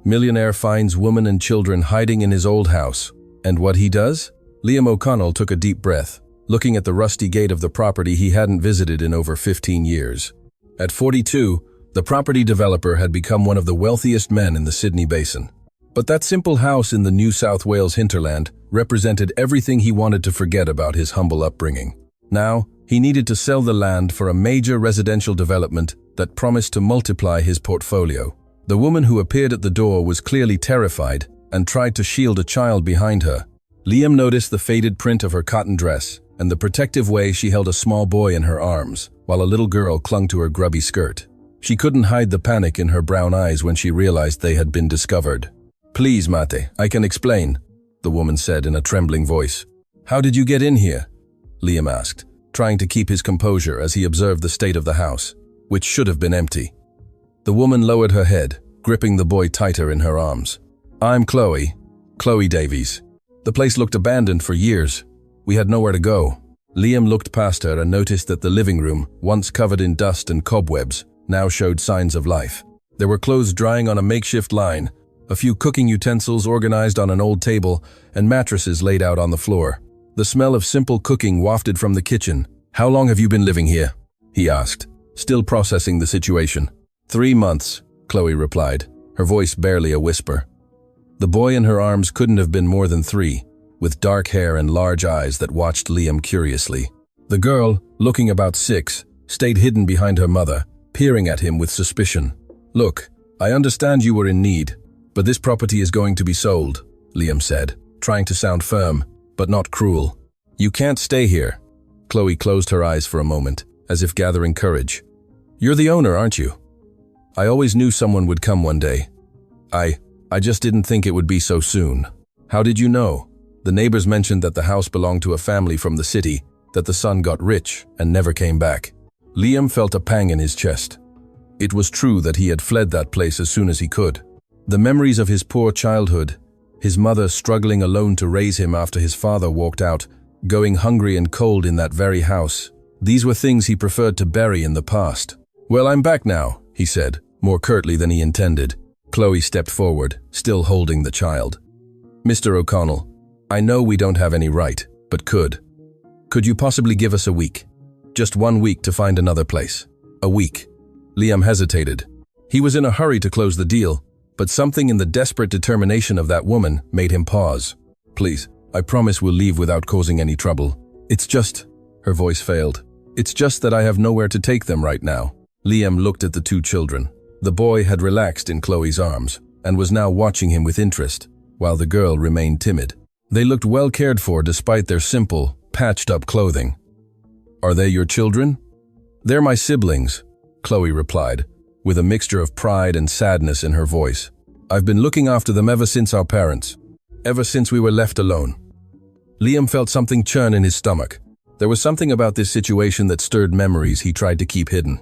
Millionaire finds woman and children hiding in his old house. And what he does? Liam O'Connell took a deep breath, looking at the rusty gate of the property he hadn't visited in over 15 years. At 42, the property developer had become one of the wealthiest men in the Sydney Basin. But that simple house in the New South Wales hinterland represented everything he wanted to forget about his humble upbringing. Now, he needed to sell the land for a major residential development that promised to multiply his portfolio. The woman who appeared at the door was clearly terrified and tried to shield a child behind her. Liam noticed the faded print of her cotton dress and the protective way she held a small boy in her arms, while a little girl clung to her grubby skirt. She couldn't hide the panic in her brown eyes when she realized they had been discovered. "Please, Mate, I can explain," the woman said in a trembling voice. "How did you get in here?" Liam asked, trying to keep his composure as he observed the state of the house, which should have been empty. The woman lowered her head, gripping the boy tighter in her arms. "I'm Chloe Davies. The place looked abandoned for years. We had nowhere to go." Liam looked past her and noticed that the living room, once covered in dust and cobwebs, now showed signs of life. There were clothes drying on a makeshift line, a few cooking utensils organized on an old table, and mattresses laid out on the floor. The smell of simple cooking wafted from the kitchen. "How long have you been living here?" he asked, still processing the situation. 3 months, Chloe replied, her voice barely a whisper. The boy in her arms couldn't have been more than 3, with dark hair and large eyes that watched Liam curiously. The girl, looking about 6, stayed hidden behind her mother, peering at him with suspicion. "Look, I understand you were in need, but this property is going to be sold," Liam said, trying to sound firm, but not cruel. "You can't stay here." Chloe closed her eyes for a moment, as if gathering courage. "You're the owner, aren't you?" "I always knew someone would come one day. I just didn't think it would be so soon." "How did you know?" "The neighbors mentioned that the house belonged to a family from the city, that the son got rich and never came back." Liam felt a pang in his chest. It was true that he had fled that place as soon as he could. The memories of his poor childhood, his mother struggling alone to raise him after his father walked out, going hungry and cold in that very house, these were things he preferred to bury in the past. "Well, I'm back now," he said, more curtly than he intended. Chloe stepped forward, still holding the child. "Mr. O'Connell, I know we don't have any right, but could you possibly give us a week? Just 1 week to find another place. A week." Liam hesitated. He was in a hurry to close the deal, but something in the desperate determination of that woman made him pause. "Please, I promise we'll leave without causing any trouble. It's just," her voice failed, "it's just that I have nowhere to take them right now." Liam looked at the 2 children. The boy had relaxed in Chloe's arms and was now watching him with interest, while the girl remained timid. They looked well cared for despite their simple, patched-up clothing. "Are they your children?" "They're my siblings," Chloe replied, with a mixture of pride and sadness in her voice. "I've been looking after them ever since we were left alone." Liam felt something churn in his stomach. There was something about this situation that stirred memories he tried to keep hidden.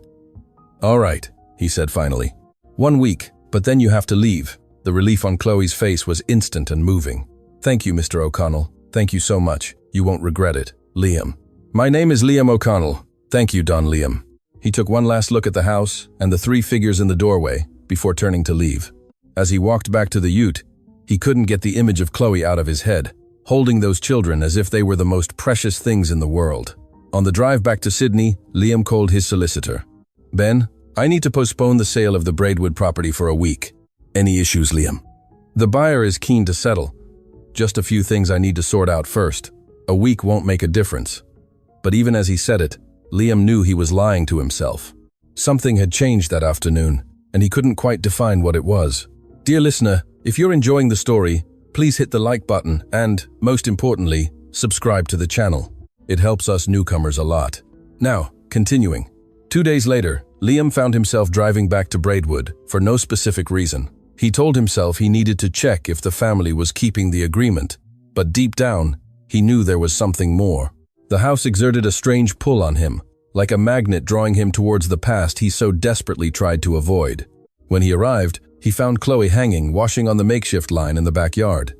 "All right," he said finally. 1 week, but then you have to leave." The relief on Chloe's face was instant and moving. "Thank you, Mr. O'Connell. Thank you so much. You won't regret it. Liam." "My name is Liam O'Connell." "Thank you, Don Liam." He took one last look at the house and the 3 figures in the doorway before turning to leave. As he walked back to the ute, he couldn't get the image of Chloe out of his head, holding those children as if they were the most precious things in the world. On the drive back to Sydney, Liam called his solicitor. "Ben, I need to postpone the sale of the Braidwood property for a week." "Any issues, Liam?" "The buyer is keen to settle. Just a few things I need to sort out first. A week won't make a difference." But even as he said it, Liam knew he was lying to himself. Something had changed that afternoon, and he couldn't quite define what it was. Dear listener, if you're enjoying the story, please hit the like button and, most importantly, subscribe to the channel. It helps us newcomers a lot. Now, continuing. 2 days later, Liam found himself driving back to Braidwood for no specific reason. He told himself he needed to check if the family was keeping the agreement, but deep down, he knew there was something more. The house exerted a strange pull on him, like a magnet drawing him towards the past he so desperately tried to avoid. When he arrived, he found Chloe hanging, washing on the makeshift line in the backyard.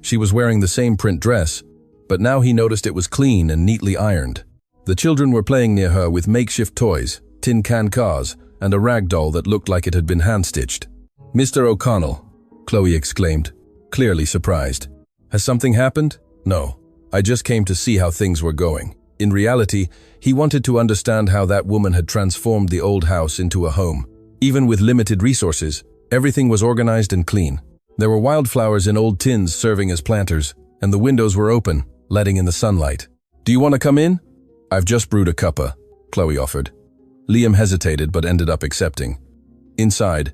She was wearing the same print dress, but now he noticed it was clean and neatly ironed. The children were playing near her with makeshift toys, tin can cars, and a rag doll that looked like it had been hand-stitched. "Mr. O'Connell," Chloe exclaimed, clearly surprised. Has something happened? No. I just came to see how things were going. In reality, he wanted to understand how that woman had transformed the old house into a home. Even with limited resources, everything was organized and clean. There were wildflowers in old tins serving as planters, and the windows were open, letting in the sunlight. Do you want to come in? I've just brewed a cuppa, Chloe offered. Liam hesitated but ended up accepting. Inside,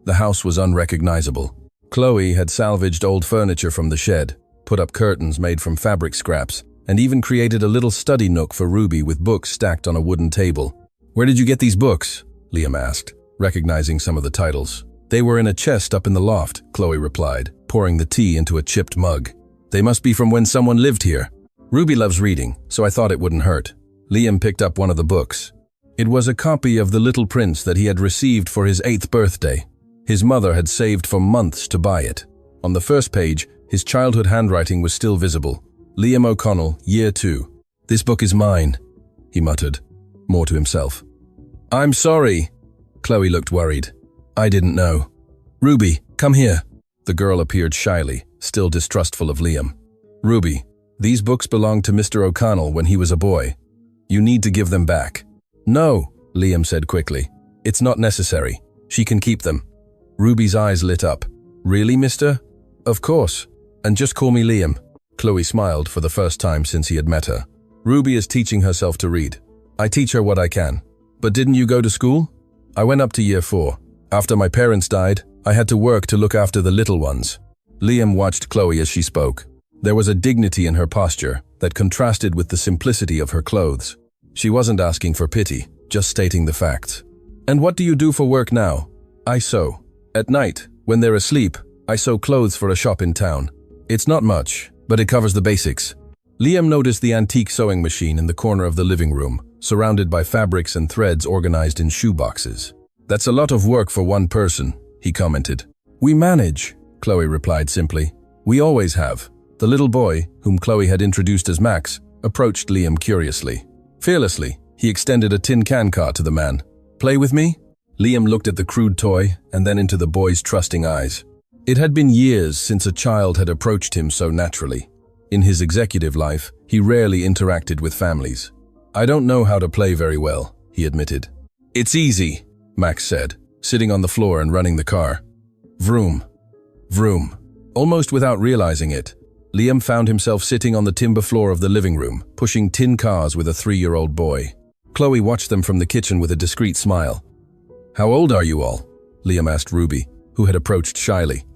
the house was unrecognizable. Chloe had salvaged old furniture from the shed, put up curtains made from fabric scraps, and even created a little study nook for Ruby with books stacked on a wooden table. Where did you get these books? Liam asked, recognizing some of the titles. They were in a chest up in the loft, Chloe replied, pouring the tea into a chipped mug. They must be from when someone lived here. Ruby loves reading, so I thought it wouldn't hurt. Liam picked up one of the books. It was a copy of The Little Prince that he had received for his 8th birthday. His mother had saved for months to buy it. On the first page, his childhood handwriting was still visible. Liam O'Connell, Year 2. This book is mine, he muttered, more to himself. I'm sorry. Chloe looked worried. I didn't know. Ruby, come here. The girl appeared shyly, still distrustful of Liam. Ruby, these books belonged to Mr. O'Connell when he was a boy. You need to give them back. No, Liam said quickly. It's not necessary. She can keep them. Ruby's eyes lit up. Really, mister? Of course. And just call me Liam. Chloe smiled for the first time since he had met her. Ruby is teaching herself to read. I teach her what I can. But didn't you go to school? I went up to Year 4. After my parents died, I had to work to look after the little ones. Liam watched Chloe as she spoke. There was a dignity in her posture that contrasted with the simplicity of her clothes. She wasn't asking for pity, just stating the facts. And what do you do for work now? I sew. At night, when they're asleep, I sew clothes for a shop in town. It's not much, but it covers the basics. Liam noticed the antique sewing machine in the corner of the living room, surrounded by fabrics and threads organized in shoeboxes. That's a lot of work for one person, he commented. We manage, Chloe replied simply. We always have. The little boy, whom Chloe had introduced as Max, approached Liam curiously. Fearlessly, he extended a tin can cart to the man. Play with me? Liam looked at the crude toy and then into the boy's trusting eyes. It had been years since a child had approached him so naturally. In his executive life, he rarely interacted with families. I don't know how to play very well, he admitted. It's easy, Max said, sitting on the floor and running the car. Vroom. Vroom. Almost without realizing it, Liam found himself sitting on the timber floor of the living room, pushing tin cars with a 3-year-old boy. Chloe watched them from the kitchen with a discreet smile. How old are you all? Liam asked Ruby, who had approached shyly.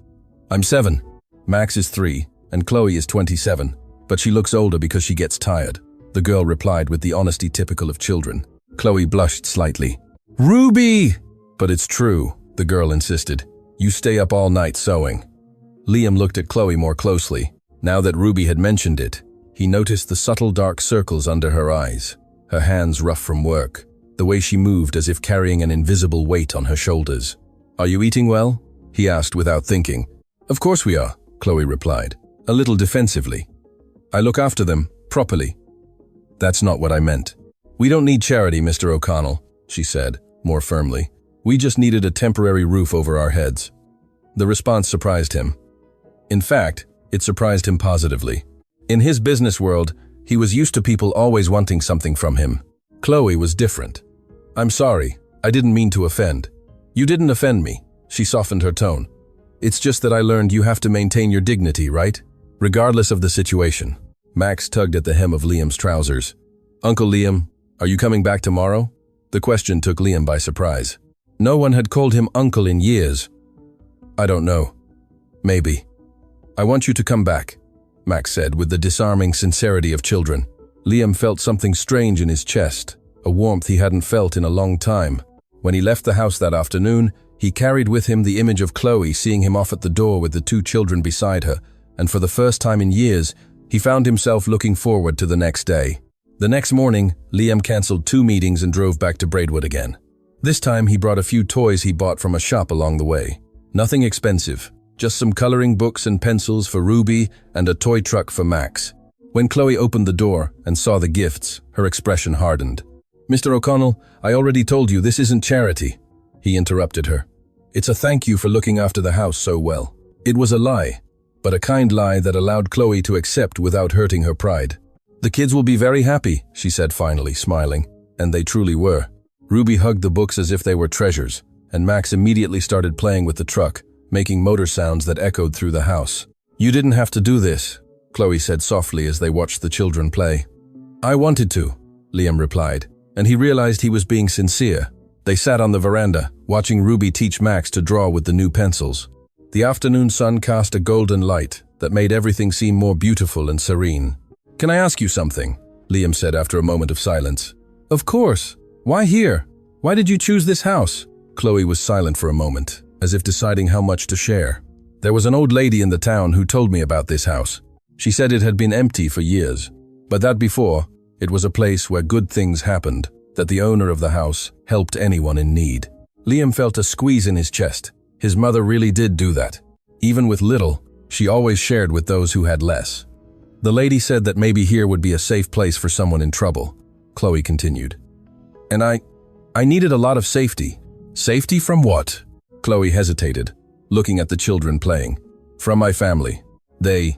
I'm 7. Max is 3, and Chloe is 27, but she looks older because she gets tired, the girl replied with the honesty typical of children. Chloe blushed slightly. Ruby! But it's true, the girl insisted. You stay up all night sewing. Liam looked at Chloe more closely. Now that Ruby had mentioned it, he noticed the subtle dark circles under her eyes, her hands rough from work, the way she moved as if carrying an invisible weight on her shoulders. Are you eating well? He asked without thinking. Of course we are, Chloe replied, a little defensively. I look after them, properly. That's not what I meant. We don't need charity, Mr. O'Connell, she said, more firmly. We just needed a temporary roof over our heads. The response surprised him. In fact, it surprised him positively. In his business world, he was used to people always wanting something from him. Chloe was different. I'm sorry, I didn't mean to offend. You didn't offend me, she softened her tone. It's just that I learned you have to maintain your dignity, right? Regardless of the situation. Max tugged at the hem of Liam's trousers. Uncle Liam, are you coming back tomorrow? The question took Liam by surprise. No one had called him uncle in years. I don't know. Maybe. I want you to come back, Max said with the disarming sincerity of children. Liam felt something strange in his chest, a warmth he hadn't felt in a long time. When he left the house that afternoon, he carried with him the image of Chloe seeing him off at the door with the 2 children beside her, and for the first time in years, he found himself looking forward to the next day. The next morning, Liam cancelled 2 meetings and drove back to Braidwood again. This time, he brought a few toys he bought from a shop along the way. Nothing expensive. Just some coloring books and pencils for Ruby and a toy truck for Max. When Chloe opened the door and saw the gifts, her expression hardened. Mr. O'Connell, I already told you this isn't charity. He interrupted her. It's a thank you for looking after the house so well. It was a lie, but a kind lie that allowed Chloe to accept without hurting her pride. "The kids will be very happy," she said finally, smiling, and they truly were. Ruby hugged the books as if they were treasures, and Max immediately started playing with the truck, making motor sounds that echoed through the house. "You didn't have to do this," Chloe said softly as they watched the children play. "I wanted to," Liam replied, and he realized he was being sincere. They sat on the veranda, watching Ruby teach Max to draw with the new pencils. The afternoon sun cast a golden light that made everything seem more beautiful and serene. "Can I ask you something?" Liam said after a moment of silence. "Of course. Why here? Why did you choose this house?" Chloe was silent for a moment, as if deciding how much to share. "There was an old lady in the town who told me about this house. She said it had been empty for years, but that before, it was a place where good things happened, that the owner of the house helped anyone in need." Liam felt a squeeze in his chest. His mother really did do that. Even with little, she always shared with those who had less. "The lady said that maybe here would be a safe place for someone in trouble," Chloe continued. "And I needed a lot of safety." "Safety from what?" Chloe hesitated, looking at the children playing. "From my family. They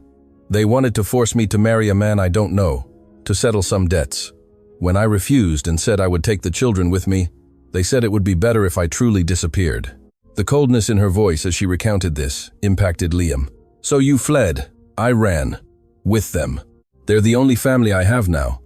wanted to force me to marry a man I don't know, to settle some debts. When I refused and said I would take the children with me, they said it would be better if I truly disappeared." The coldness in her voice as she recounted this impacted Liam. "So you fled. I ran. With them. They're the only family I have now.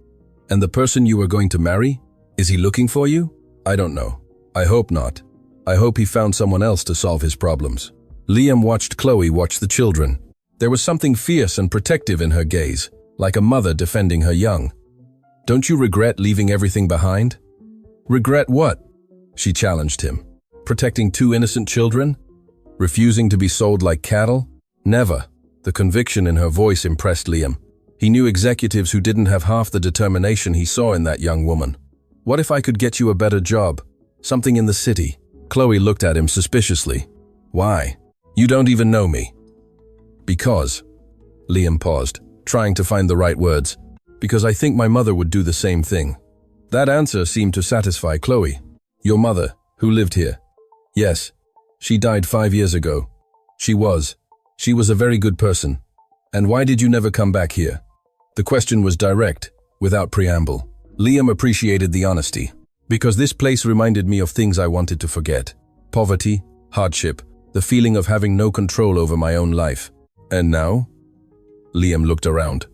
And the person you were going to marry? Is he looking for you? I don't know. I hope not. I hope he found someone else to solve his problems." Liam watched Chloe watch the children. There was something fierce and protective in her gaze, like a mother defending her young. "Don't you regret leaving everything behind?" "Regret what?" she challenged him. "Protecting two innocent children? Refusing to be sold like cattle? Never." The conviction in her voice impressed Liam. He knew executives who didn't have half the determination he saw in that young woman. "What if I could get you a better job? Something in the city?" Chloe looked at him suspiciously. "Why? You don't even know me." "Because," Liam paused, trying to find the right words, "because I think my mother would do the same thing." That answer seemed to satisfy Chloe. "Your mother, who lived here?" "Yes. She died 5 years ago." She was a very good person." "And why did you never come back here?" The question was direct, without preamble. Liam appreciated the honesty. "Because this place reminded me of things I wanted to forget. Poverty, hardship, the feeling of having no control over my own life. And now?" Liam looked around.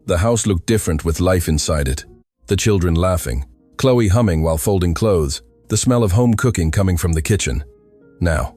The house looked different with life inside it. The children laughing, Chloe humming while folding clothes, the smell of home cooking coming from the kitchen. "Now,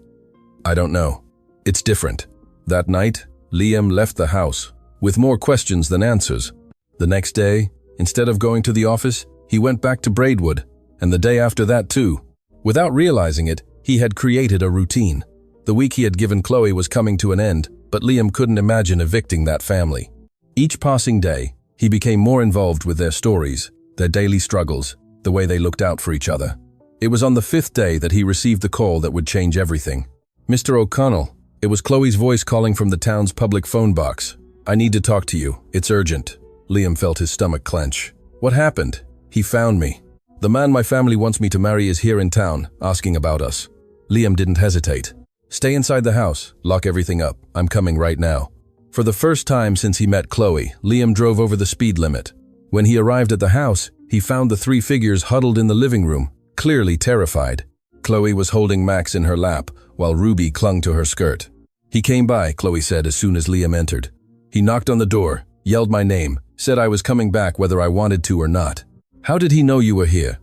I don't know. It's different." That night, Liam left the house, with more questions than answers. The next day, instead of going to the office, he went back to Braidwood, and the day after that too. Without realizing it, he had created a routine. The week he had given Chloe was coming to an end, but Liam couldn't imagine evicting that family. Each passing day, he became more involved with their stories, their daily struggles, the way they looked out for each other. It was on the 5th day that he received the call that would change everything. "Mr. O'Connell," it was Chloe's voice calling from the town's public phone box. "I need to talk to you. It's urgent." Liam felt his stomach clench. "What happened?" "He found me. The man my family wants me to marry is here in town, asking about us." Liam didn't hesitate. "Stay inside the house. Lock everything up. I'm coming right now." For the first time since he met Chloe, Liam drove over the speed limit. When he arrived at the house, he found the 3 figures huddled in the living room, clearly terrified. Chloe was holding Max in her lap, while Ruby clung to her skirt. "He came by," Chloe said as soon as Liam entered. "He knocked on the door, yelled my name, said I was coming back whether I wanted to or not." "How did he know you were here?"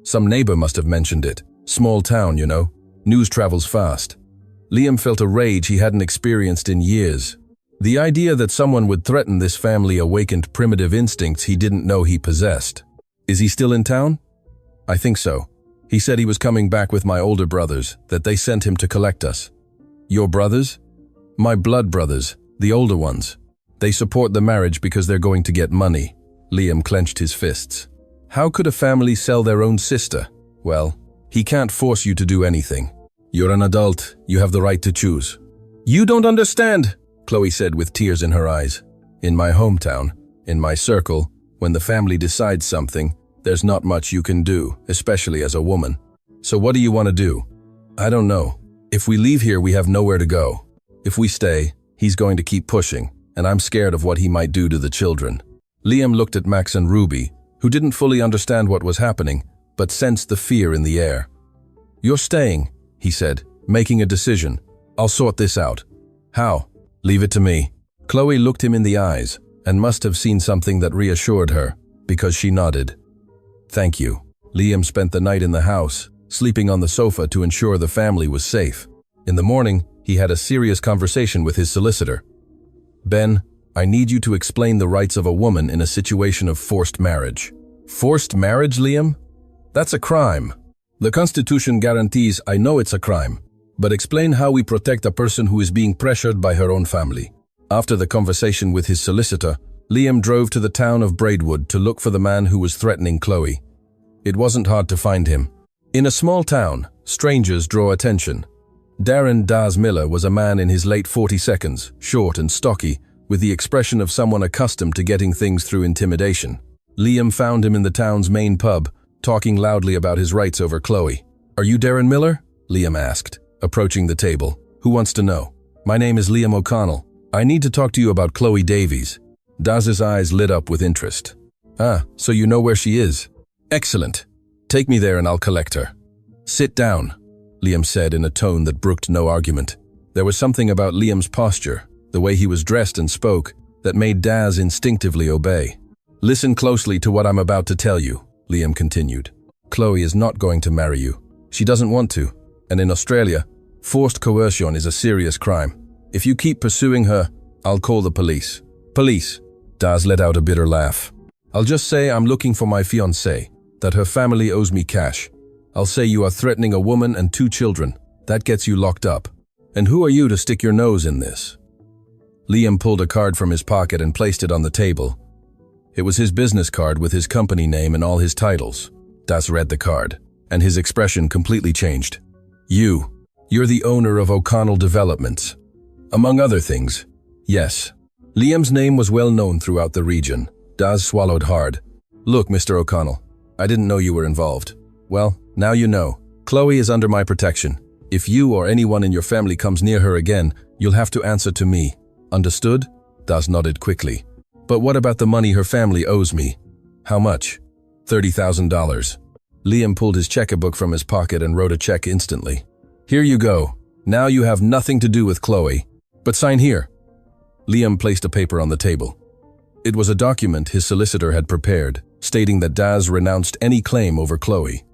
"Some neighbor must have mentioned it. Small town, you know. News travels fast." Liam felt a rage he hadn't experienced in years. The idea that someone would threaten this family awakened primitive instincts he didn't know he possessed. "Is he still in town?" "I think so. He said he was coming back with my older brothers, that they sent him to collect us." "Your brothers?" "My blood brothers, the older ones. They support the marriage because they're going to get money." Liam clenched his fists. "How could a family sell their own sister?" "Well, he can't force you to do anything. You're an adult, you have the right to choose." "You don't understand," Chloe said with tears in her eyes. "In my hometown, in my circle, when the family decides something, there's not much you can do, especially as a woman. So what do you want to do?" "I don't know. If we leave here, we have nowhere to go." If we stay, he's going to keep pushing, and I'm scared of what he might do to the children." Liam looked at Max and Ruby, who didn't fully understand what was happening, but sensed the fear in the air. "You're staying," he said, making a decision. "I'll sort this out." "How?" "Leave it to me." Chloe looked him in the eyes, and must have seen something that reassured her, because she nodded. "Thank you." Liam spent the night in the house, sleeping on the sofa to ensure the family was safe. In the morning, he had a serious conversation with his solicitor. "Ben, I need you to explain the rights of a woman in a situation of forced marriage." "Forced marriage, Liam? That's a crime. The Constitution guarantees I know it's a crime, but explain how we protect a person who is being pressured by her own family." After the conversation with his solicitor, Liam drove to the town of Braidwood to look for the man who was threatening Chloe. It wasn't hard to find him. In a small town, strangers draw attention. Darren Daz Miller was a man in his late 42s, short and stocky, with the expression of someone accustomed to getting things through intimidation. Liam found him in the town's main pub, talking loudly about his rights over Chloe. "Are you Darren Miller?" Liam asked, approaching the table. "Who wants to know?" "My name is Liam O'Connell. I need to talk to you about Chloe Davies." Daz's eyes lit up with interest. "Ah, so you know where she is? Excellent. Take me there and I'll collect her." "Sit down," Liam said in a tone that brooked no argument. There was something about Liam's posture, the way he was dressed and spoke, that made Daz instinctively obey. "Listen closely to what I'm about to tell you," Liam continued. "Chloe is not going to marry you. She doesn't want to. And in Australia, forced coercion is a serious crime. If you keep pursuing her, I'll call the police." "Police?" Daz let out a bitter laugh. "I'll just say I'm looking for my fiancée, that her family owes me cash. I'll say you are threatening a woman and 2 children. That gets you locked up. And who are you to stick your nose in this?" Liam pulled a card from his pocket and placed it on the table. It was his business card with his company name and all his titles. Daz read the card, and his expression completely changed. You're the owner of O'Connell Developments. Among other things." "Yes." Liam's name was well known throughout the region. Daz swallowed hard. "Look, Mr. O'Connell, I didn't know you were involved. Well, now you know. Chloe is under my protection. If you or anyone in your family comes near her again, you'll have to answer to me. Understood?" Daz nodded quickly. "But what about the money her family owes me?" "How much?" $30,000. Liam pulled his checkbook from his pocket and wrote a check instantly. "Here you go. Now you have nothing to do with Chloe. But sign here." Liam placed a paper on the table. It was a document his solicitor had prepared, stating that Daz renounced any claim over Chloe.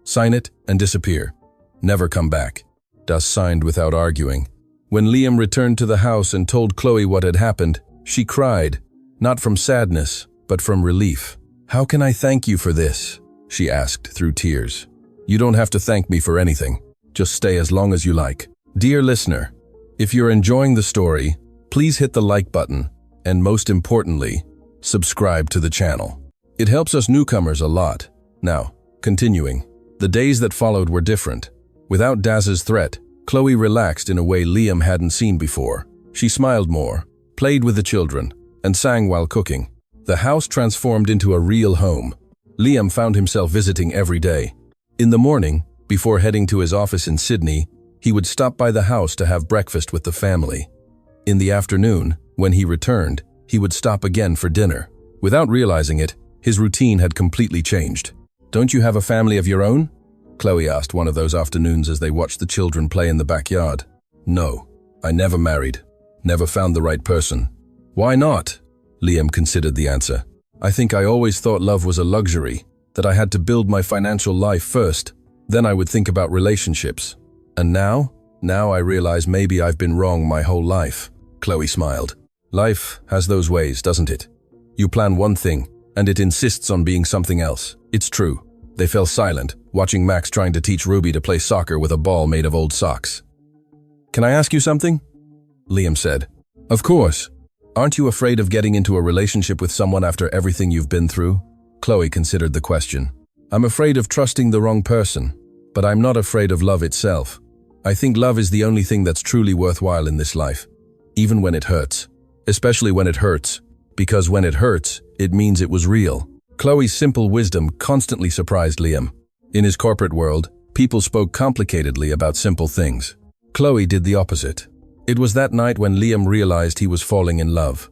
"Sign it and disappear. Never come back." Daz signed without arguing. When Liam returned to the house and told Chloe what had happened, she cried, not from sadness, but from relief. "How can I thank you for this?" she asked through tears. "You don't have to thank me for anything. Just stay as long as you like." Dear listener, if you're enjoying the story, please hit the like button, and most importantly, subscribe to the channel. It helps us newcomers a lot. Now, continuing. The days that followed were different. Without Daz's threat, Chloe relaxed in a way Liam hadn't seen before. She smiled more, played with the children, and sang while cooking. The house transformed into a real home. Liam found himself visiting every day. In the morning, before heading to his office in Sydney, he would stop by the house to have breakfast with the family. In the afternoon, when he returned, he would stop again for dinner. Without realizing it, his routine had completely changed. "Don't you have a family of your own?" Chloe asked one of those afternoons as they watched the children play in the backyard. "No, I never married. Never found the right person." "Why not?" Liam considered the answer. "I think I always thought love was a luxury, that I had to build my financial life first, then I would think about relationships. And now I realize maybe I've been wrong my whole life." Chloe smiled. "Life has those ways, doesn't it? You plan one thing, and it insists on being something else. It's true." They fell silent, watching Max trying to teach Ruby to play soccer with a ball made of old socks. "Can I ask you something?" Liam said. "Of course. Aren't you afraid of getting into a relationship with someone after everything you've been through?" Chloe considered the question. "I'm afraid of trusting the wrong person, but I'm not afraid of love itself. I think love is the only thing that's truly worthwhile in this life, even when it hurts. Especially when it hurts, because when it hurts, it means it was real." Chloe's simple wisdom constantly surprised Liam. In his corporate world, people spoke complicatedly about simple things. Chloe did the opposite. It was that night when Liam realized he was falling in love.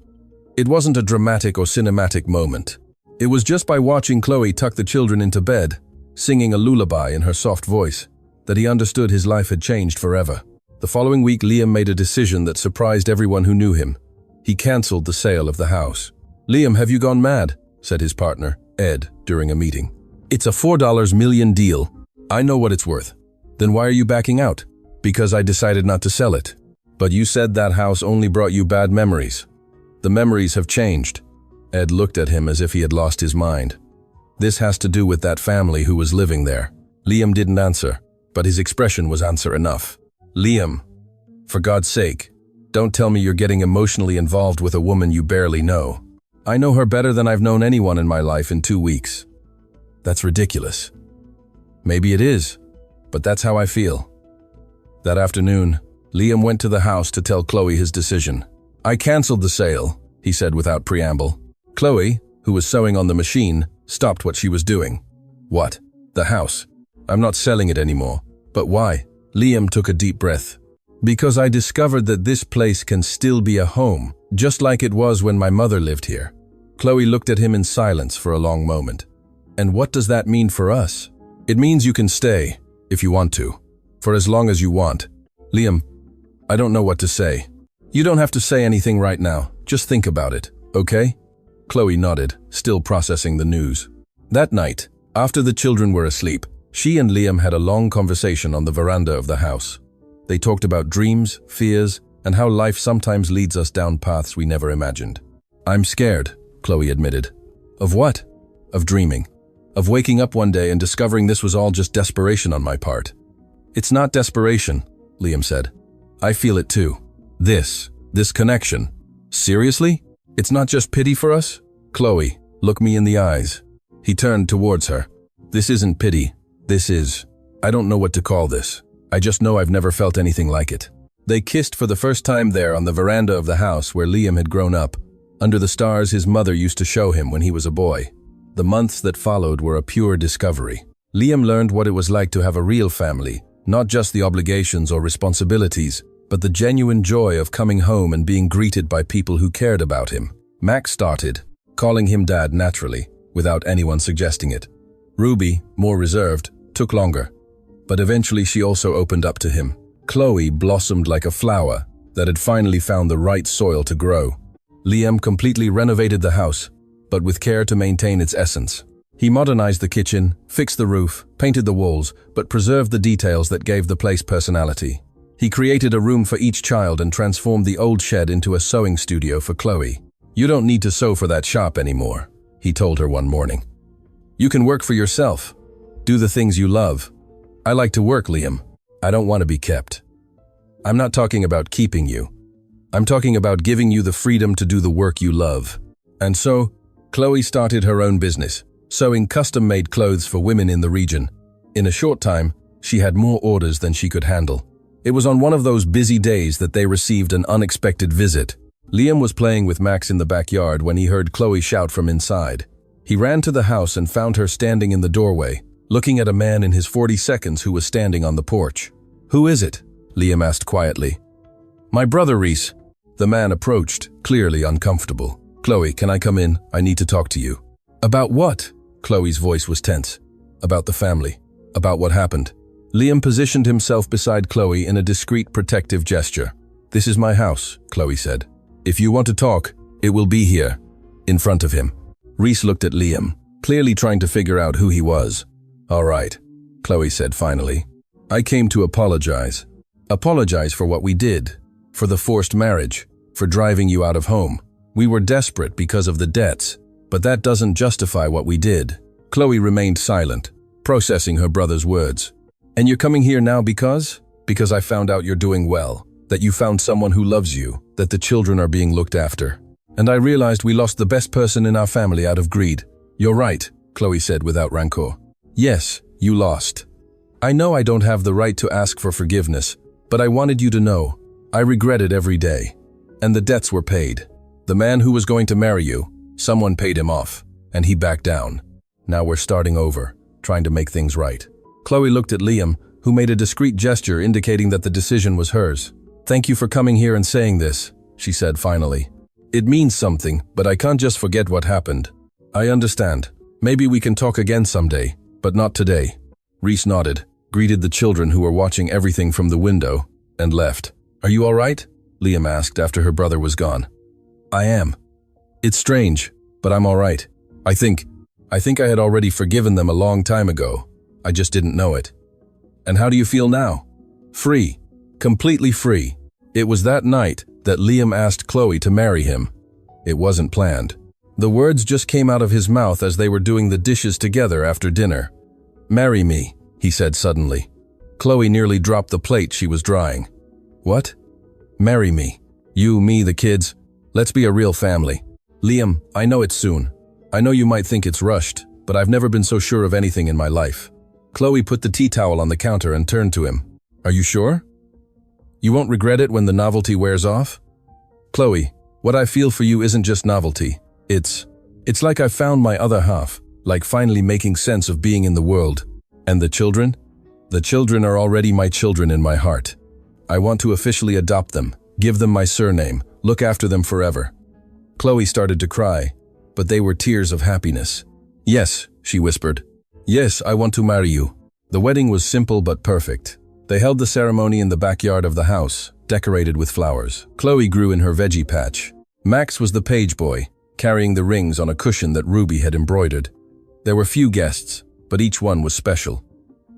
It wasn't a dramatic or cinematic moment. It was just by watching Chloe tuck the children into bed, singing a lullaby in her soft voice, that he understood his life had changed forever. The following week, Liam made a decision that surprised everyone who knew him. He cancelled the sale of the house. "Liam, have you gone mad?" said his partner, Ed, during a meeting. "It's a $4 million deal. I know what it's worth." "Then why are you backing out?" "Because I decided not to sell it." "But you said that house only brought you bad memories." "The memories have changed." Ed looked at him as if he had lost his mind. "This has to do with that family who was living there." Liam didn't answer, but his expression was answer enough. "Liam, for God's sake, don't tell me you're getting emotionally involved with a woman you barely know. I know her better than I've known anyone in my life in 2 weeks." "That's ridiculous." "Maybe it is, but that's how I feel." That afternoon, Liam went to the house to tell Chloe his decision. "I cancelled the sale," he said without preamble. Chloe, who was sewing on the machine, stopped what she was doing. "What? The house? I'm not selling it anymore." "But why?" Liam took a deep breath. "Because I discovered that this place can still be a home, just like it was when my mother lived here." Chloe looked at him in silence for a long moment. "And what does that mean for us?" "It means you can stay, if you want to, for as long as you want." "Liam, I don't know what to say." "You don't have to say anything right now. Just think about it, okay?" Chloe nodded, still processing the news. That night, after the children were asleep, she and Liam had a long conversation on the veranda of the house. They talked about dreams, fears, and how life sometimes leads us down paths we never imagined. "I'm scared," Chloe admitted. "Of what?" "Of dreaming. Of waking up one day and discovering this was all just desperation on my part." "It's not desperation," Liam said. "I feel it too. This connection. Seriously? It's not just pity for us?" "Chloe, look me in the eyes." He turned towards her. "This isn't pity. This is… I don't know what to call this. I just know I've never felt anything like it." They kissed for the first time there on the veranda of the house where Liam had grown up, under the stars his mother used to show him when he was a boy. The months that followed were a pure discovery. Liam learned what it was like to have a real family, not just the obligations or responsibilities, but the genuine joy of coming home and being greeted by people who cared about him. Max started, calling him Dad naturally, without anyone suggesting it. Ruby, more reserved, took longer, but eventually she also opened up to him. Chloe blossomed like a flower that had finally found the right soil to grow. Liam completely renovated the house, but with care to maintain its essence. He modernized the kitchen, fixed the roof, painted the walls, but preserved the details that gave the place personality. He created a room for each child and transformed the old shed into a sewing studio for Chloe. "You don't need to sew for that shop anymore," he told her one morning. "You can work for yourself. Do the things you love." "I like to work, Liam. I don't want to be kept." "I'm not talking about keeping you. I'm talking about giving you the freedom to do the work you love." And so, Chloe started her own business, sewing custom-made clothes for women in the region. In a short time, she had more orders than she could handle. It was on one of those busy days that they received an unexpected visit. Liam was playing with Max in the backyard when he heard Chloe shout from inside. He ran to the house and found her standing in the doorway, looking at a man in his 40s who was standing on the porch. "Who is it?" Liam asked quietly. "My brother, Reese." The man approached, clearly uncomfortable. "Chloe, can I come in? I need to talk to you." "About what?" Chloe's voice was tense. "About the family. About what happened." Liam positioned himself beside Chloe in a discreet protective gesture. "This is my house," Chloe said. "If you want to talk, it will be here, in front of him." Reese looked at Liam, clearly trying to figure out who he was. "All right," Chloe said finally. "I came to apologize. Apologize for what we did, for the forced marriage, for driving you out of home. We were desperate because of the debts, but that doesn't justify what we did." Chloe remained silent, processing her brother's words. "And you're coming here now because?" "Because I found out you're doing well, that you found someone who loves you, that the children are being looked after. And I realized we lost the best person in our family out of greed." "You're right," Chloe said without rancor. "Yes, you lost. I know I don't have the right to ask for forgiveness, but I wanted you to know, I regret it every day. And the debts were paid. The man who was going to marry you, someone paid him off, and he backed down. Now we're starting over, trying to make things right." Chloe looked at Liam, who made a discreet gesture indicating that the decision was hers. Thank you for coming here and saying this, she said finally. It means something, but I can't just forget what happened. I understand. Maybe we can talk again someday, but not today. Reese nodded, greeted the children who were watching everything from the window, and left. Are you all right? Liam asked after her brother was gone. I am. It's strange, but I'm all right. I think I had already forgiven them a long time ago. I just didn't know it. And how do you feel now? Free. Completely free. It was that night that Liam asked Chloe to marry him. It wasn't planned. The words just came out of his mouth as they were doing the dishes together after dinner. Marry me, he said suddenly. Chloe nearly dropped the plate she was drying. What? Marry me. You, me, the kids. Let's be a real family. Liam, I know it's soon. I know you might think it's rushed, but I've never been so sure of anything in my life. Chloe put the tea towel on the counter and turned to him. Are you sure? You won't regret it when the novelty wears off? Chloe, what I feel for you isn't just novelty. It's like I've found my other half, like finally making sense of being in the world. And the children? The children are already my children in my heart. I want to officially adopt them, give them my surname, look after them forever. Chloe started to cry, but they were tears of happiness. Yes, she whispered. Yes, I want to marry you. The wedding was simple but perfect. They held the ceremony in the backyard of the house, decorated with flowers. Chloe grew in her veggie patch. Max was the page boy, carrying the rings on a cushion that Ruby had embroidered. There were few guests, but each one was special.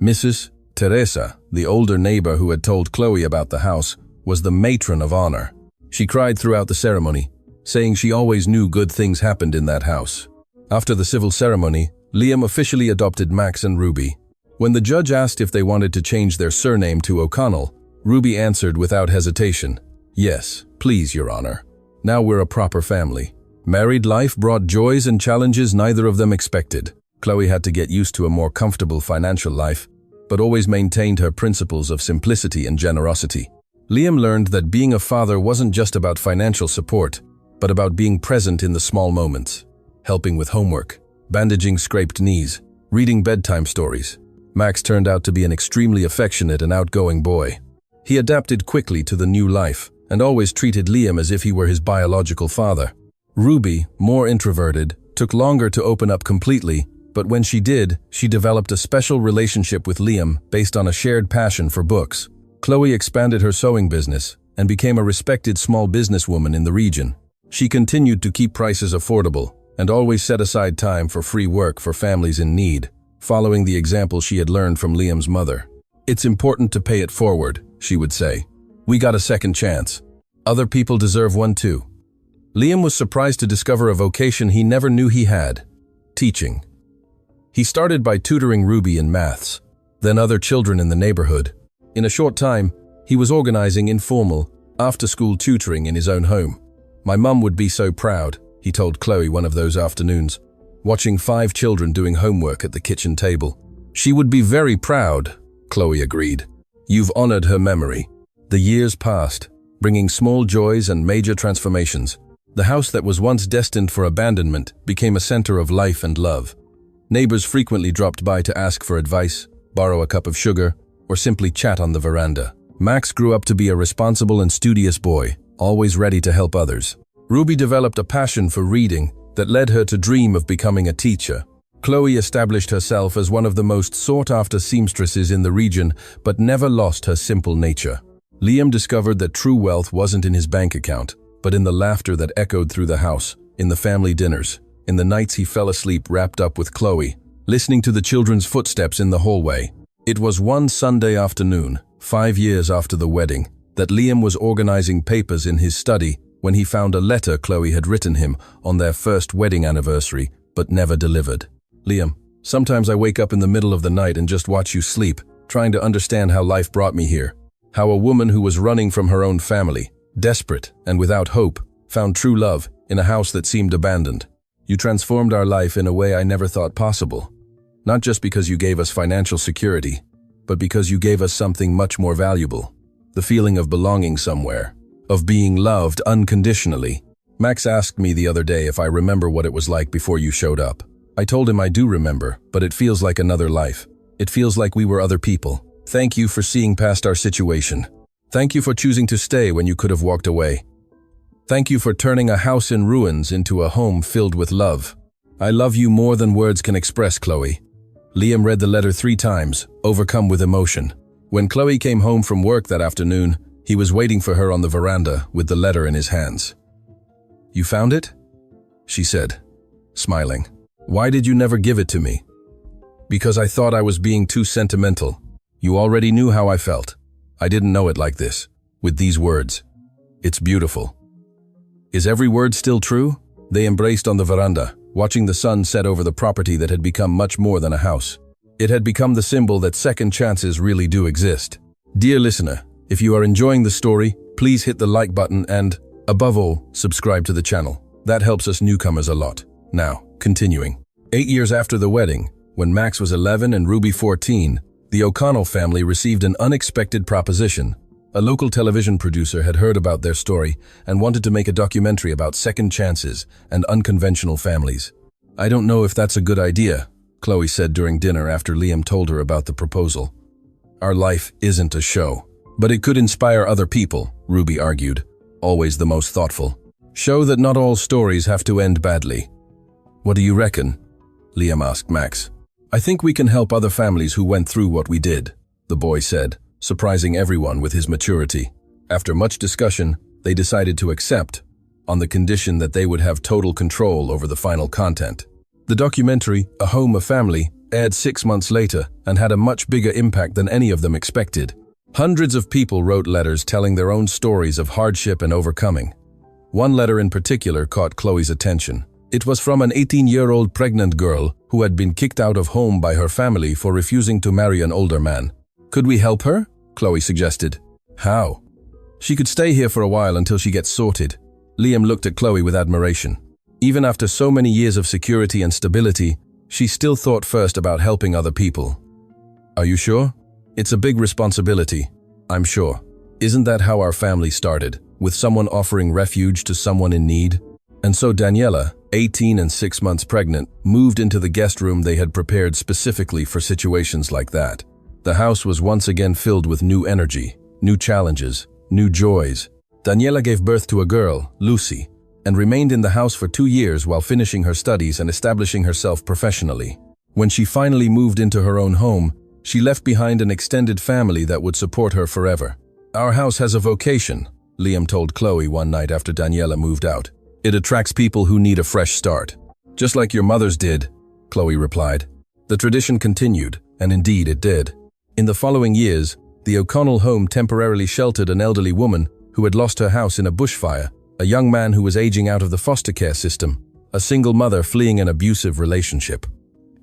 Mrs. Teresa, the older neighbor who had told Chloe about the house, was the matron of honor. She cried throughout the ceremony, saying she always knew good things happened in that house. After the civil ceremony, Liam officially adopted Max and Ruby. When the judge asked if they wanted to change their surname to O'Connell, Ruby answered without hesitation, Yes, please, Your Honor. Now we're a proper family. Married life brought joys and challenges neither of them expected. Chloe had to get used to a more comfortable financial life, but always maintained her principles of simplicity and generosity. Liam learned that being a father wasn't just about financial support, but about being present in the small moments, helping with homework, bandaging scraped knees, reading bedtime stories. Max turned out to be an extremely affectionate and outgoing boy. He adapted quickly to the new life and always treated Liam as if he were his biological father. Ruby, more introverted, took longer to open up completely, but when she did, she developed a special relationship with Liam based on a shared passion for books. Chloe expanded her sewing business and became a respected small businesswoman in the region. She continued to keep prices affordable and always set aside time for free work for families in need, following the example she had learned from Liam's mother. It's important to pay it forward, she would say. We got a second chance. Other people deserve one too. Liam was surprised to discover a vocation he never knew he had: teaching. He started by tutoring Ruby in maths, then other children in the neighborhood. In a short time, he was organizing informal, after-school tutoring in his own home. My mum would be so proud, he told Chloe one of those afternoons, watching 5 children doing homework at the kitchen table. She would be very proud, Chloe agreed. You've honored her memory. The years passed, bringing small joys and major transformations. The house that was once destined for abandonment became a center of life and love. Neighbors frequently dropped by to ask for advice, borrow a cup of sugar, or simply chat on the veranda. Max grew up to be a responsible and studious boy, always ready to help others. Ruby developed a passion for reading that led her to dream of becoming a teacher. Chloe established herself as one of the most sought-after seamstresses in the region, but never lost her simple nature. Liam discovered that true wealth wasn't in his bank account, but in the laughter that echoed through the house, in the family dinners, in the nights he fell asleep wrapped up with Chloe, listening to the children's footsteps in the hallway. It was one Sunday afternoon, 5 years after the wedding, that Liam was organizing papers in his study when he found a letter Chloe had written him on their first wedding anniversary, but never delivered. Liam, sometimes I wake up in the middle of the night and just watch you sleep, trying to understand how life brought me here. How a woman who was running from her own family, desperate and without hope, found true love in a house that seemed abandoned. You transformed our life in a way I never thought possible. Not just because you gave us financial security, but because you gave us something much more valuable. The feeling of belonging somewhere, of being loved unconditionally. Max asked me the other day if I remember what it was like before you showed up. I told him I do remember, but it feels like another life. It feels like we were other people. Thank you for seeing past our situation. Thank you for choosing to stay when you could have walked away. Thank you for turning a house in ruins into a home filled with love. I love you more than words can express, Chloe. Liam read the letter 3 times, overcome with emotion. When Chloe came home from work that afternoon, he was waiting for her on the veranda with the letter in his hands. You found it? She said, smiling. Why did you never give it to me? Because I thought I was being too sentimental. You already knew how I felt. I didn't know it like this, with these words. It's beautiful. Is every word still true? They embraced on the veranda, watching the sun set over the property that had become much more than a house. It had become the symbol that second chances really do exist. Dear listener, if you are enjoying the story, please hit the like button and, above all, subscribe to the channel. That helps us newcomers a lot. Now, continuing. 8 years after the wedding, when Max was 11 and Ruby 14, the O'Connell family received an unexpected proposition. A local television producer had heard about their story and wanted to make a documentary about second chances and unconventional families. I don't know if that's a good idea, Chloe said during dinner after Liam told her about the proposal. Our life isn't a show, but it could inspire other people, Ruby argued, always the most thoughtful. Show that not all stories have to end badly. What do you reckon? Liam asked Max. I think we can help other families who went through what we did, the boy said, surprising everyone with his maturity. After much discussion, they decided to accept, on the condition that they would have total control over the final content. The documentary, A Home, a Family, aired 6 months later and had a much bigger impact than any of them expected. Hundreds of people wrote letters telling their own stories of hardship and overcoming. One letter in particular caught Chloe's attention. It was from an 18-year-old pregnant girl who had been kicked out of home by her family for refusing to marry an older man. Could we help her? Chloe suggested. How? She could stay here for a while until she gets sorted. Liam looked at Chloe with admiration. Even after so many years of security and stability, she still thought first about helping other people. Are you sure? It's a big responsibility, I'm sure. Isn't that how our family started, with someone offering refuge to someone in need? And so Daniela, 18 and 6 months pregnant, moved into the guest room they had prepared specifically for situations like that. The house was once again filled with new energy, new challenges, new joys. Daniela gave birth to a girl, Lucy, and remained in the house for 2 years while finishing her studies and establishing herself professionally. When she finally moved into her own home, she left behind an extended family that would support her forever. Our house has a vocation, Liam told Chloe one night after Daniela moved out. It attracts people who need a fresh start. Just like your mother's did, Chloe replied. The tradition continued, and indeed it did. In the following years, the O'Connell home temporarily sheltered an elderly woman who had lost her house in a bushfire, a young man who was aging out of the foster care system, a single mother fleeing an abusive relationship.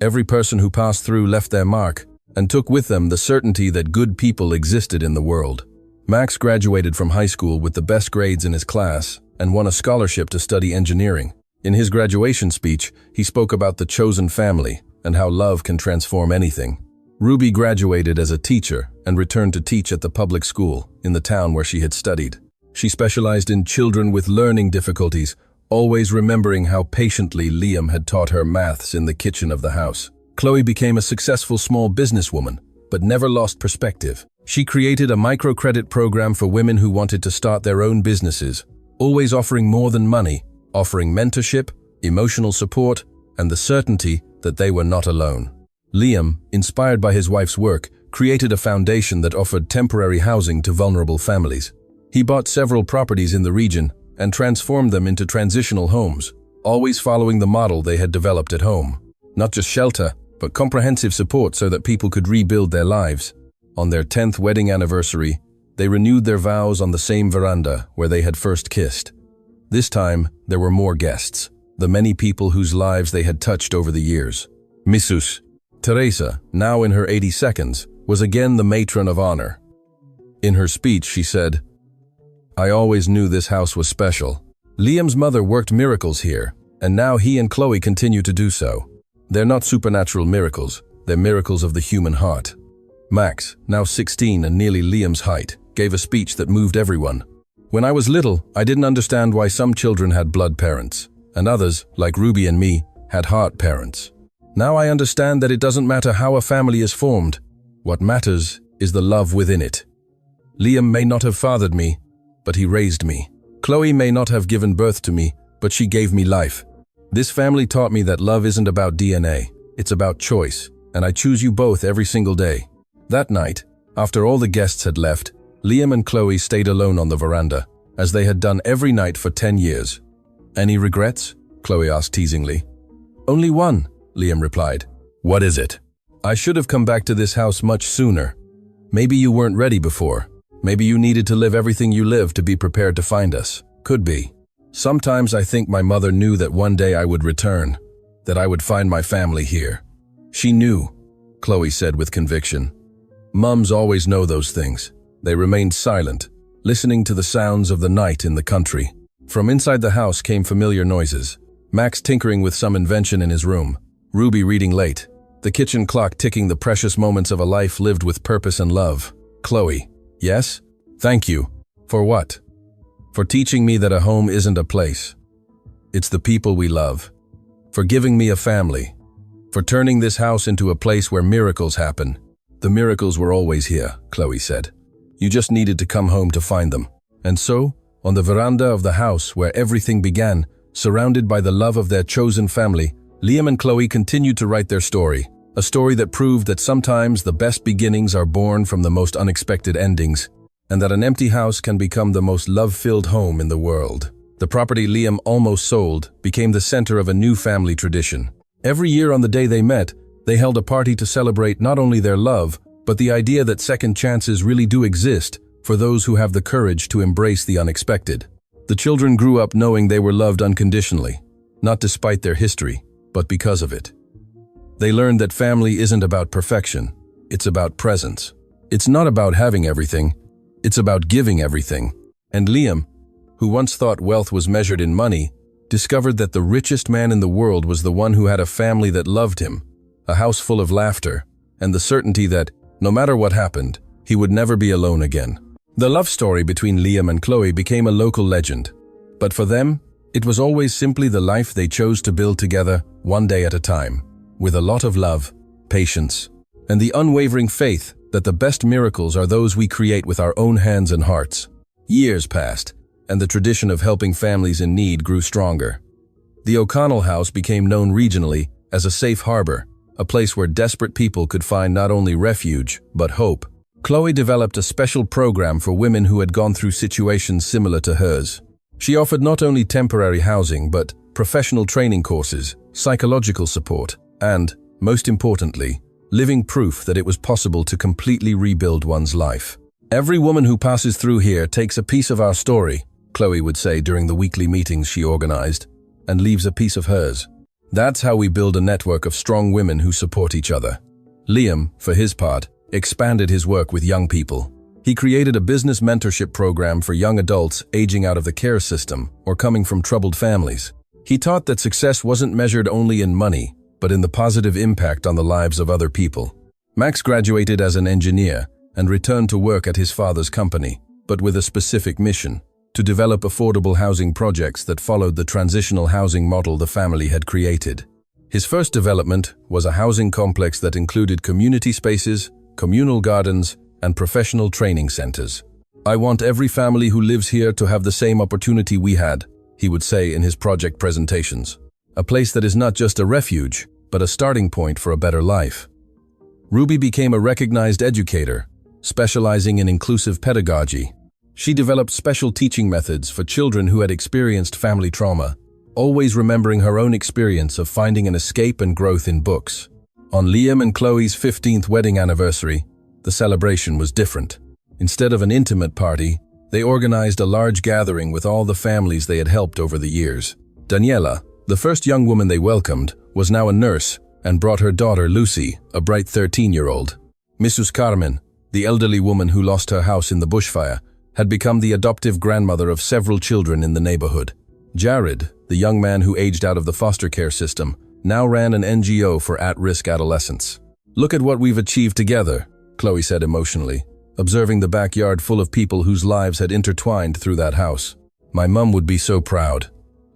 Every person who passed through left their mark and took with them the certainty that good people existed in the world. Max graduated from high school with the best grades in his class and won a scholarship to study engineering. In his graduation speech, he spoke about the chosen family and how love can transform anything. Ruby graduated as a teacher and returned to teach at the public school in the town where she had studied. She specialized in children with learning difficulties, always remembering how patiently Liam had taught her maths in the kitchen of the house. Chloe became a successful small businesswoman, but never lost perspective. She created a microcredit program for women who wanted to start their own businesses, always offering more than money, offering mentorship, emotional support, and the certainty that they were not alone. Liam, inspired by his wife's work, created a foundation that offered temporary housing to vulnerable families. He bought several properties in the region and transformed them into transitional homes, always following the model they had developed at home. Not just shelter, but comprehensive support so that people could rebuild their lives. On their 10th wedding anniversary, they renewed their vows on the same veranda where they had first kissed. This time, there were more guests, the many people whose lives they had touched over the years. Mrs. Teresa, now in her 82nd, was again the matron of honor. In her speech, she said, I always knew this house was special. Liam's mother worked miracles here, and now he and Chloe continue to do so. They're not supernatural miracles, they're miracles of the human heart. Max, now 16 and nearly Liam's height, gave a speech that moved everyone. When I was little, I didn't understand why some children had blood parents, and others, like Ruby and me, had heart parents. Now I understand that it doesn't matter how a family is formed. What matters is the love within it. Liam may not have fathered me, but he raised me. Chloe may not have given birth to me, but she gave me life. This family taught me that love isn't about DNA, it's about choice, and I choose you both every single day." That night, after all the guests had left, Liam and Chloe stayed alone on the veranda, as they had done every night for 10 years. "Any regrets?" Chloe asked teasingly. "Only one," Liam replied. "What is it?" "I should have come back to this house much sooner. Maybe you weren't ready before. Maybe you needed to live everything you lived to be prepared to find us. Could be. Sometimes I think my mother knew that one day I would return, that I would find my family here. She knew," Chloe said with conviction. Mums always know those things. They remained silent, listening to the sounds of the night in the country. From inside the house came familiar noises. Max tinkering with some invention in his room. Ruby reading late. The kitchen clock ticking the precious moments of a life lived with purpose and love. Chloe. "Yes? Thank you. For what?" "For teaching me that a home isn't a place. It's the people we love. For giving me a family. For turning this house into a place where miracles happen." "The miracles were always here," Chloe said. "You just needed to come home to find them." And so, on the veranda of the house where everything began, surrounded by the love of their chosen family, Liam and Chloe continued to write their story. A story that proved that sometimes the best beginnings are born from the most unexpected endings, and that an empty house can become the most love-filled home in the world. The property Liam almost sold became the center of a new family tradition. Every year on the day they met, they held a party to celebrate not only their love, but the idea that second chances really do exist for those who have the courage to embrace the unexpected. The children grew up knowing they were loved unconditionally, not despite their history, but because of it. They learned that family isn't about perfection, it's about presence. It's not about having everything, it's about giving everything. And Liam, who once thought wealth was measured in money, discovered that the richest man in the world was the one who had a family that loved him, a house full of laughter, and the certainty that, no matter what happened, he would never be alone again. The love story between Liam and Chloe became a local legend. But for them, it was always simply the life they chose to build together, one day at a time, with a lot of love, patience, and the unwavering faith that the best miracles are those we create with our own hands and hearts. Years passed, and the tradition of helping families in need grew stronger. The O'Connell house became known regionally as a safe harbor, a place where desperate people could find not only refuge, but hope. Chloe developed a special program for women who had gone through situations similar to hers. She offered not only temporary housing, but professional training courses, psychological support, and, most importantly, living proof that it was possible to completely rebuild one's life. "Every woman who passes through here takes a piece of our story," Chloe would say during the weekly meetings she organized, "and leaves a piece of hers. That's how we build a network of strong women who support each other." Liam, for his part, expanded his work with young people. He created a business mentorship program for young adults aging out of the care system or coming from troubled families. He taught that success wasn't measured only in money, but in the positive impact on the lives of other people. Max graduated as an engineer and returned to work at his father's company, but with a specific mission: to develop affordable housing projects that followed the transitional housing model the family had created. His first development was a housing complex that included community spaces, communal gardens, and professional training centers. "I want every family who lives here to have the same opportunity we had," he would say in his project presentations. "A place that is not just a refuge, but a starting point for a better life." Ruby became a recognized educator, specializing in inclusive pedagogy. She developed special teaching methods for children who had experienced family trauma, always remembering her own experience of finding an escape and growth in books. On Liam and Chloe's 15th wedding anniversary, the celebration was different. Instead of an intimate party, they organized a large gathering with all the families they had helped over the years. Daniela, the first young woman they welcomed, was now a nurse and brought her daughter Lucy, a bright 13-year-old. Mrs. Carmen, the elderly woman who lost her house in the bushfire, had become the adoptive grandmother of several children in the neighborhood. Jared, the young man who aged out of the foster care system, now ran an NGO for at-risk adolescents. "Look at what we've achieved together," Chloe said emotionally, observing the backyard full of people whose lives had intertwined through that house. "My mum would be so proud,"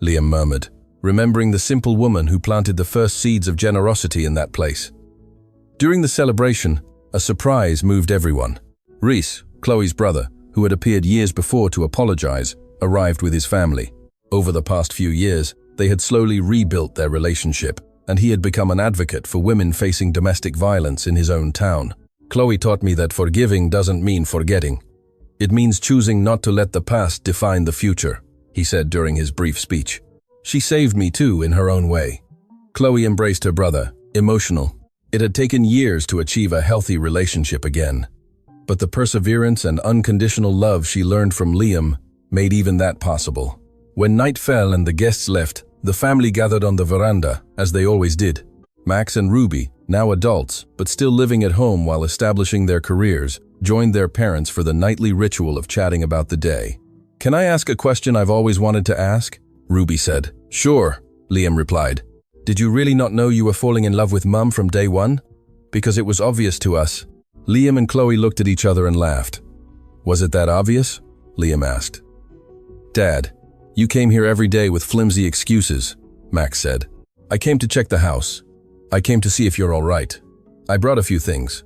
Liam murmured, remembering the simple woman who planted the first seeds of generosity in that place. During the celebration, a surprise moved everyone. Reese, Chloe's brother, who had appeared years before to apologize, arrived with his family. Over the past few years, they had slowly rebuilt their relationship, and he had become an advocate for women facing domestic violence in his own town. Chloe taught me that forgiving doesn't mean forgetting. It means choosing not to let the past define the future, he said during his brief speech. She saved me too in her own way. Chloe embraced her brother, emotional. It had taken years to achieve a healthy relationship again. But the perseverance and unconditional love she learned from Liam made even that possible. When night fell and the guests left, the family gathered on the veranda, as they always did. Max and Ruby, now adults, but still living at home while establishing their careers, joined their parents for the nightly ritual of chatting about the day. "Can I ask a question I've always wanted to ask?" Ruby said. "Sure," Liam replied. "Did you really not know you were falling in love with Mum from day one? Because it was obvious to us." Liam and Chloe looked at each other and laughed. "Was it that obvious?" Liam asked. "Dad, you came here every day with flimsy excuses," Max said. "I came to check the house. I came to see if you're all right. I brought a few things."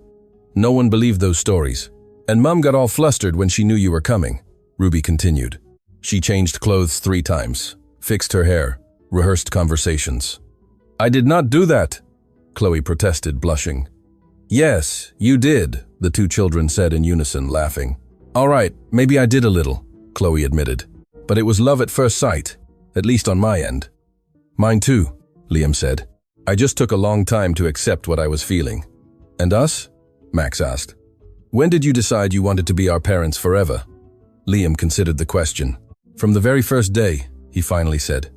"No one believed those stories. And Mum got all flustered when she knew you were coming," Ruby continued. "She changed clothes 3 times, fixed her hair, rehearsed conversations." "I did not do that," Chloe protested, blushing. "Yes, you did," the 2 children said in unison, laughing. "All right, maybe I did a little," Chloe admitted. "But it was love at first sight, at least on my end." "Mine too," Liam said. "I just took a long time to accept what I was feeling." "And us?" Max asked. "When did you decide you wanted to be our parents forever?" Liam considered the question. "From the very first day," he finally said.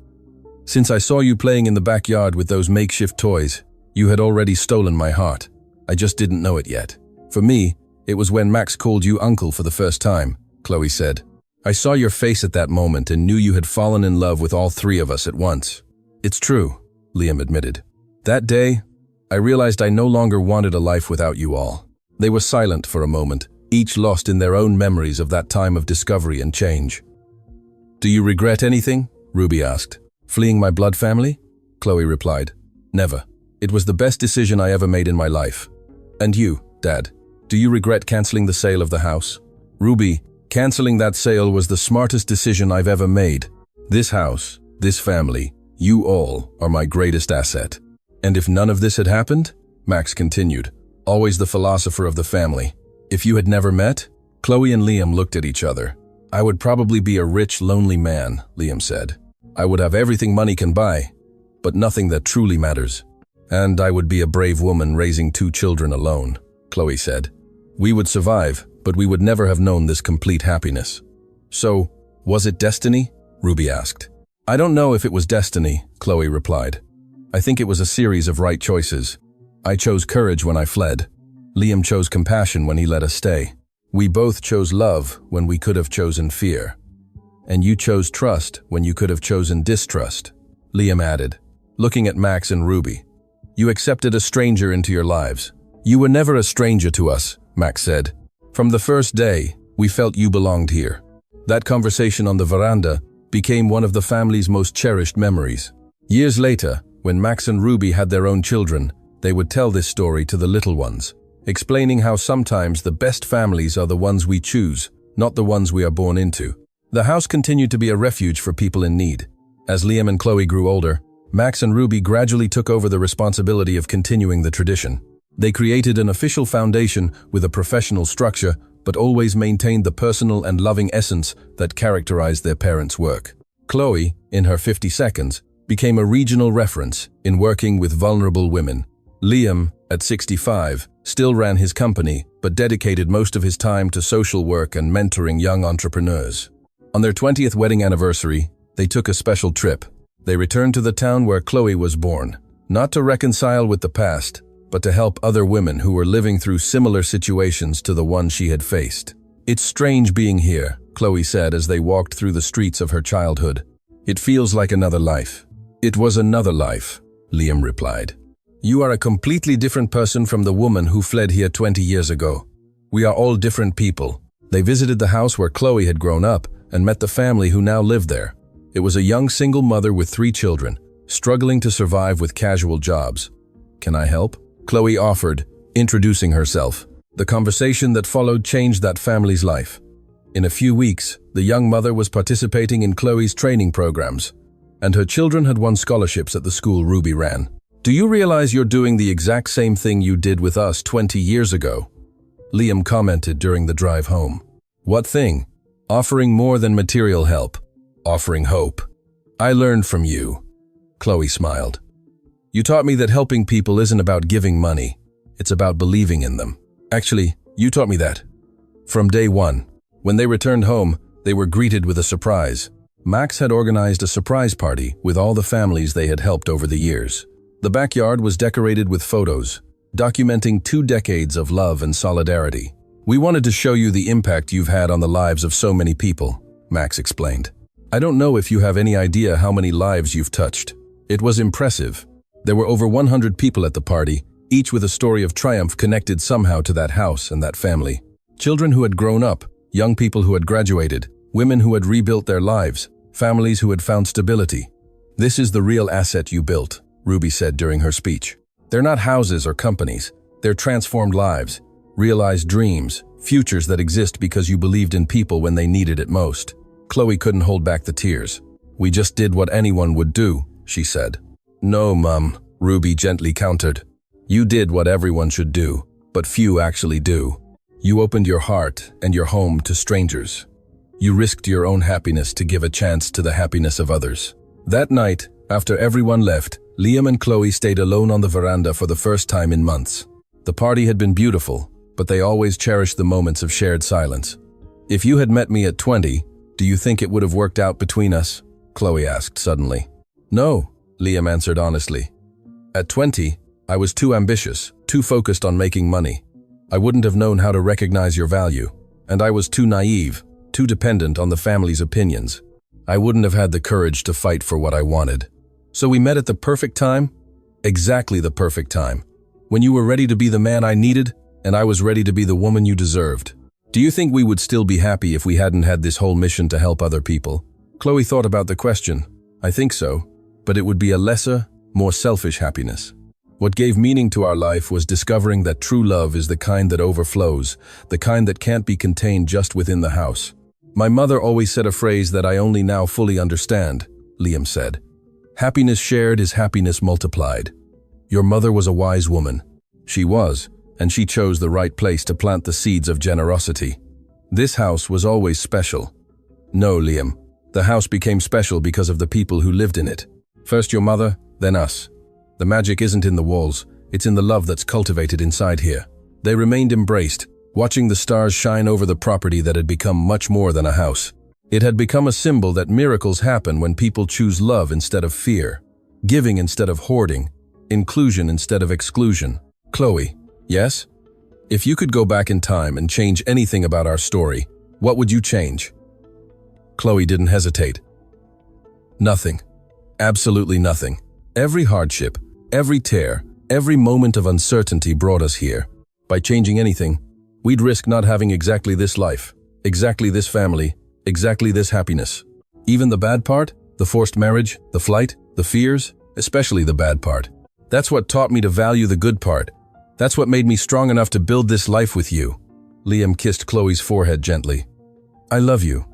"Since I saw you playing in the backyard with those makeshift toys, you had already stolen my heart. I just didn't know it yet. For me, it was when Max called you uncle for the first time," Chloe said. "I saw your face at that moment and knew you had fallen in love with all 3 of us at once." "It's true," Liam admitted. "That day, I realized I no longer wanted a life without you all." They were silent for a moment, each lost in their own memories of that time of discovery and change. "Do you regret anything?" Ruby asked. "Fleeing my blood family?" Chloe replied. "Never. It was the best decision I ever made in my life." "And you, Dad, do you regret canceling the sale of the house?" "Ruby, canceling that sale was the smartest decision I've ever made. This house, this family, you all are my greatest asset." "And if none of this had happened?" Max continued, always the philosopher of the family. "If you had never met?" Chloe and Liam looked at each other. "I would probably be a rich, lonely man," Liam said. "I would have everything money can buy, but nothing that truly matters. And I would be a brave woman raising 2 children alone," Chloe said. "We would survive, but we would never have known this complete happiness." "So, was it destiny?" Ruby asked. "I don't know if it was destiny," Chloe replied. "I think it was a series of right choices. I chose courage when I fled. Liam chose compassion when he let us stay. We both chose love when we could have chosen fear. And you chose trust when you could have chosen distrust," Liam added, looking at Max and Ruby. "You accepted a stranger into your lives." "You were never a stranger to us," Max said. "From the first day, we felt you belonged here." That conversation on the veranda became one of the family's most cherished memories. Years later, when Max and Ruby had their own children, they would tell this story to the little ones, explaining how sometimes the best families are the ones we choose, not the ones we are born into. The house continued to be a refuge for people in need. As Liam and Chloe grew older, Max and Ruby gradually took over the responsibility of continuing the tradition. They created an official foundation with a professional structure, but always maintained the personal and loving essence that characterized their parents' work. Chloe, in her 50 seconds, became a regional reference in working with vulnerable women. Liam, at 65, still ran his company, but dedicated most of his time to social work and mentoring young entrepreneurs. On their 20th wedding anniversary, they took a special trip. They returned to the town where Chloe was born, not to reconcile with the past, but to help other women who were living through similar situations to the one she had faced. "It's strange being here," Chloe said as they walked through the streets of her childhood. "It feels like another life." "It was another life," Liam replied. "You are a completely different person from the woman who fled here 20 years ago. We are all different people." They visited the house where Chloe had grown up and met the family who now lived there. It was a young single mother with 3 children, struggling to survive with casual jobs. "Can I help?" Chloe offered, introducing herself. The conversation that followed changed that family's life. In a few weeks, the young mother was participating in Chloe's training programs, and her children had won scholarships at the school Ruby ran. "Do you realize you're doing the exact same thing you did with us 20 years ago?" Liam commented during the drive home. "What thing?" "Offering more than material help. Offering hope. I learned from you." Chloe smiled. "You taught me that helping people isn't about giving money. It's about believing in them. Actually, you taught me that." From day one, when they returned home, they were greeted with a surprise. Max had organized a surprise party with all the families they had helped over the years. The backyard was decorated with photos, documenting 2 decades of love and solidarity. "We wanted to show you the impact you've had on the lives of so many people," Max explained. "I don't know if you have any idea how many lives you've touched." It was impressive. There were over 100 people at the party, each with a story of triumph connected somehow to that house and that family. Children who had grown up, young people who had graduated, women who had rebuilt their lives, families who had found stability. "This is the real asset you built," Ruby said during her speech. "They're not houses or companies. They're transformed lives, realized dreams, futures that exist because you believed in people when they needed it most." Chloe couldn't hold back the tears. "We just did what anyone would do," she said. "No, Mum," Ruby gently countered. "You did what everyone should do, but few actually do. You opened your heart and your home to strangers. You risked your own happiness to give a chance to the happiness of others." That night, after everyone left, Liam and Chloe stayed alone on the veranda for the first time in months. The party had been beautiful, but they always cherished the moments of shared silence. "If you had met me at 20, do you think it would have worked out between us?" Chloe asked suddenly. "No," Liam answered honestly. "At 20, I was too ambitious, too focused on making money. I wouldn't have known how to recognize your value, and I was too naive, too dependent on the family's opinions. I wouldn't have had the courage to fight for what I wanted. So we met at the perfect time? Exactly the perfect time. When you were ready to be the man I needed, and I was ready to be the woman you deserved. Do you think we would still be happy if we hadn't had this whole mission to help other people?" Chloe thought about the question. "I think so, but it would be a lesser, more selfish happiness. What gave meaning to our life was discovering that true love is the kind that overflows, the kind that can't be contained just within the house." "My mother always said a phrase that I only now fully understand," Liam said. "Happiness shared is happiness multiplied." Your mother was a wise woman. She was, and she chose the right place to plant the seeds of generosity. This house was always special. No, Liam, the house became special because of the people who lived in it. First your mother, then us. The magic isn't in the walls, it's in the love that's cultivated inside here. They remained embraced, watching the stars shine over the property that had become much more than a house. It had become a symbol that miracles happen when people choose love instead of fear, giving instead of hoarding, inclusion instead of exclusion. Chloe, yes? If you could go back in time and change anything about our story, what would you change? Chloe didn't hesitate. Nothing. Absolutely nothing. Every hardship, every tear, every moment of uncertainty brought us here. By changing anything, we'd risk not having exactly this life, exactly this family, exactly this happiness. Even the bad part, the forced marriage, the flight, the fears, especially the bad part. That's what taught me to value the good part. That's what made me strong enough to build this life with you. Liam kissed Chloe's forehead gently. I love you.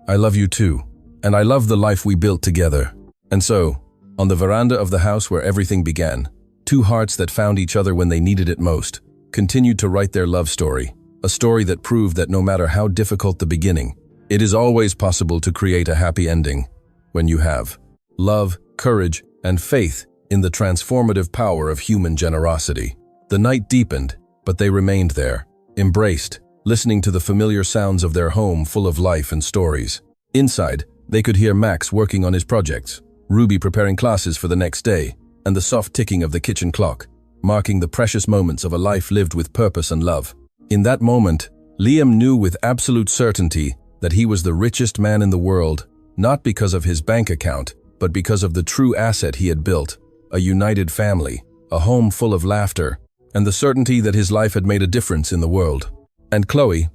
I love you too. And I love the life we built together. And so, on the veranda of the house where everything began, two hearts that found each other when they needed it most, continued to write their love story, a story that proved that no matter how difficult the beginning, it is always possible to create a happy ending when you have love, courage, and faith in the transformative power of human generosity. The night deepened, but they remained there, embraced, listening to the familiar sounds of their home full of life and stories. Inside, they could hear Max working on his projects, Ruby preparing classes for the next day, and the soft ticking of the kitchen clock, marking the precious moments of a life lived with purpose and love. In that moment, Liam knew with absolute certainty that he was the richest man in the world, not because of his bank account, but because of the true asset he had built, a united family, a home full of laughter, and the certainty that his life had made a difference in the world. And Chloe,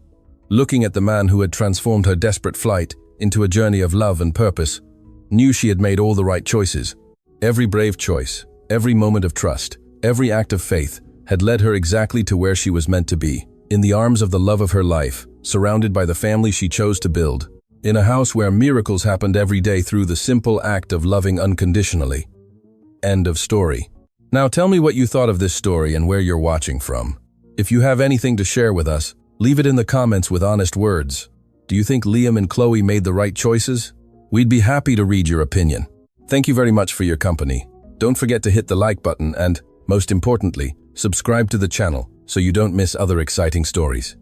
looking at the man who had transformed her desperate flight into a journey of love and purpose, knew she had made all the right choices. Every brave choice, every moment of trust, every act of faith had led her exactly to where she was meant to be, in the arms of the love of her life, surrounded by the family she chose to build, in a house where miracles happened every day through the simple act of loving unconditionally. End of story. Now tell me what you thought of this story and where you're watching from. If you have anything to share with us, leave it in the comments with honest words. Do you think Liam and Chloe made the right choices? We'd be happy to read your opinion. Thank you very much for your company. Don't forget to hit the like button and, most importantly, subscribe to the channel so you don't miss other exciting stories.